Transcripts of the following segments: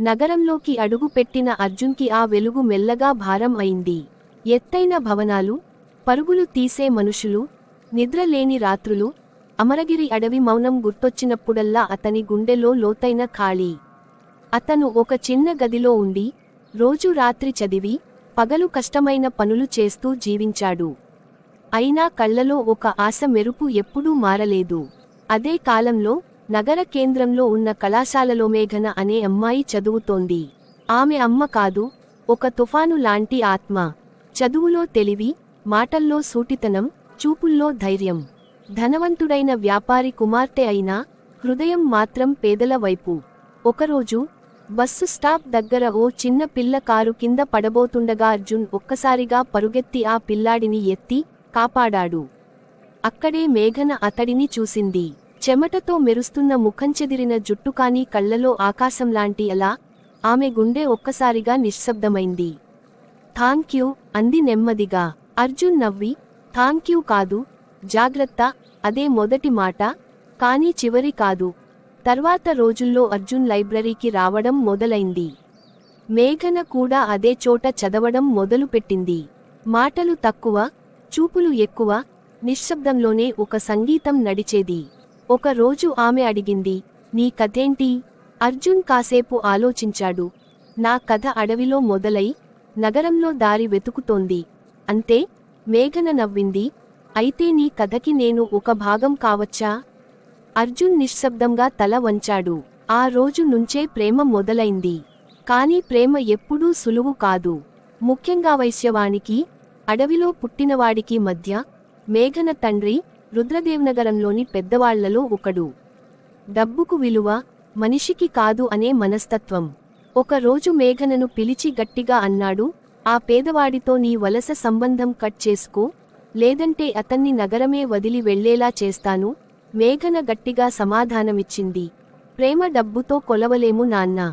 నగరంలోకి అడుగుపెట్టిన అర్జున్కి ఆ వెలుగు మెల్లగా భారం అయింది. ఎత్తైన భవనాలు, పరుగులు తీసే మనుషులు, నిద్రలేని రాత్రులు, అమరగిరి అడవి మౌనం గుర్తొచ్చినప్పుడల్లా అతని గుండెలో లోతైన ఖాళీ. అతను ఒక చిన్న గదిలో ఉండి, రోజు రాత్రి చదివి, పగలు కష్టమైన పనులు చేస్తూ జీవించాడు. అయినా కళ్లలో ఒక ఆశ మెరుపు ఎప్పుడూ మారలేదు. అదే కాలంలో నగర కేంద్రంలో ఉన్న కళాశాలలో మేఘన అనే అమ్మాయి చదువుతోంది. ఆమె అమ్మ కాదు, ఒక తుఫాను లాంటి ఆత్మ. చదువులో తెలివి, మాటల్లో సూటితనం, చూపుల్లో ధైర్యం. ధనవంతుడైన వ్యాపారి కుమార్తె అయినా హృదయం మాత్రం పేదల వైపు. ఒకరోజు బస్సు స్టాప్ దగ్గర ఓ చిన్న పిల్ల కారు కింద పడబోతుండగా అర్జున్ ఒక్కసారిగా పరుగెత్తి ఆ పిల్లాడిని ఎత్తి కాపాడాడు. అక్కడే మేఘన అతడిని చూసింది. చెమటతో మెరుస్తున్న ముఖంచెదిరిన జుట్టు కాని కళ్లలో ఆకాశంలాంటి అలా. ఆమె గుండె ఒక్కసారిగా నిశ్శబ్దమైంది. థాంక్యూ అంది నెమ్మదిగా. అర్జున్ నవ్వి, థాంక్యూ కాదు, జాగ్రత్త అదే మొదటి మాట, కానీ చివరి కాదు. తర్వాత రోజుల్లో అర్జున్ లైబ్రరీకి రావడం మొదలైంది. మేఘన కూడా అదే చోట చదవడం మొదలుపెట్టింది. మాటలు తక్కువ, చూపులు ఎక్కువ, నిశ్శబ్దంలోనే ఒక సంగీతం నడిచేది. ఒక రోజు ఆమె అడిగింది, నీ కథేంటి? అర్జున్ కాసేపు ఆలోచించాడు. నా కథ అడవిలో మొదలై నగరంలో దారి వెతుకుతోంది. అంతే. మేఘన నవ్వింది. అయితే నీ కథకి నేను ఒక భాగం కావచ్చా? అర్జున్ నిశ్శబ్దంగా తల వంచాడు. ఆ రోజు నుంచే ప్రేమ మొదలైంది. కాని ప్రేమ ఎప్పుడూ సులువు కాదు. ముఖ్యంగా వైశ్యవానికి, అడవిలో పుట్టినవాడికి మధ్య. మేఘన తండ్రి రుద్రదేవ్నగరంలోని పెద్దవాళ్లలో ఒకడు. డబ్బుకు విలువ, మనిషికి కాదు అనే మనస్తత్వం. ఒకరోజు మేఘనను పిలిచి గట్టిగా అన్నాడు, ఆ పేదవాడితో నీ వలస సంబంధం కట్ చేసుకో, లేదంటే అతన్ని నగరమే వదిలి వెళ్లేలా చేస్తాను. మేఘన గట్టిగా సమాధానమిచ్చింది, ప్రేమ డబ్బుతో కొలవలేము నాన్నా.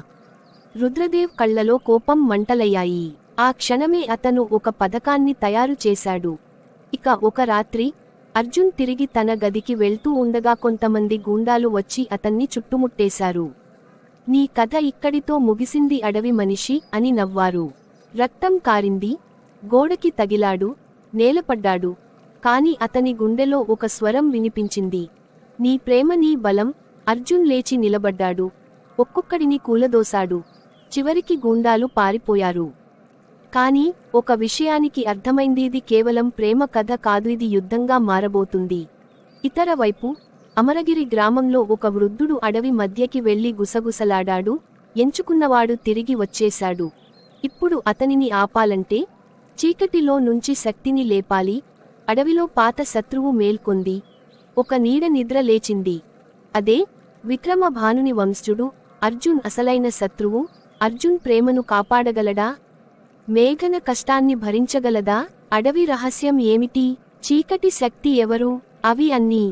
రుద్రదేవ్ కళ్లలో కోపం మంటలయ్యాయి. ఆ క్షణమే అతను ఒక పథకాన్ని తయారు చేశాడు. ఇక ఒక రాత్రి అర్జున్ తిరిగి తన గదికి వెళ్తూ ఉండగా కొంతమంది గూండాలు వచ్చి అతన్ని చుట్టుముట్టేశారు. నీ కథ ఇక్కడితో ముగిసింది అడవి మనిషి అని నవ్వారు. రక్తం కారింది. గోడకి తగిలాడు, నేలపడ్డాడు. కాని అతని గుండెలో ఒక స్వరం వినిపించింది, నీ ప్రేమ నీ బలం. అర్జున్ లేచి నిలబడ్డాడు. ఒక్కొక్కడిని కూలదోశాడు. చివరికి గూండాలు పారిపోయారు. కాని ఒక విషయానికి అర్థమైంది, ఇది కేవలం ప్రేమ కథ కాదు, ఇది యుద్ధంగా మారబోతుంది. ఇతర వైపు అమరగిరి గ్రామంలో ఒక వృద్ధుడు అడవి మధ్యకి వెళ్లి గుసగుసలాడాడు. ఎంచుకున్నవాడు తిరిగి వచ్చేశాడు. ఇప్పుడు అతనిని ఆపాలంటే చీకటిలో నుంచి శక్తిని లేపాలి. అడవిలో పాత శత్రువు మేల్కొంది. ఒక నీడ నిద్ర లేచింది. అదే విక్రమభానుని వంశజుడు. అర్జున్ అసలైన శత్రువు. అర్జున్ ప్రేమను కాపాడగలడా? మేఘన కష్టాన్ని భరించగలదా? అడవి రహస్యం ఏమిటి? చీకటి శక్తి ఎవరు? అవి అన్నీ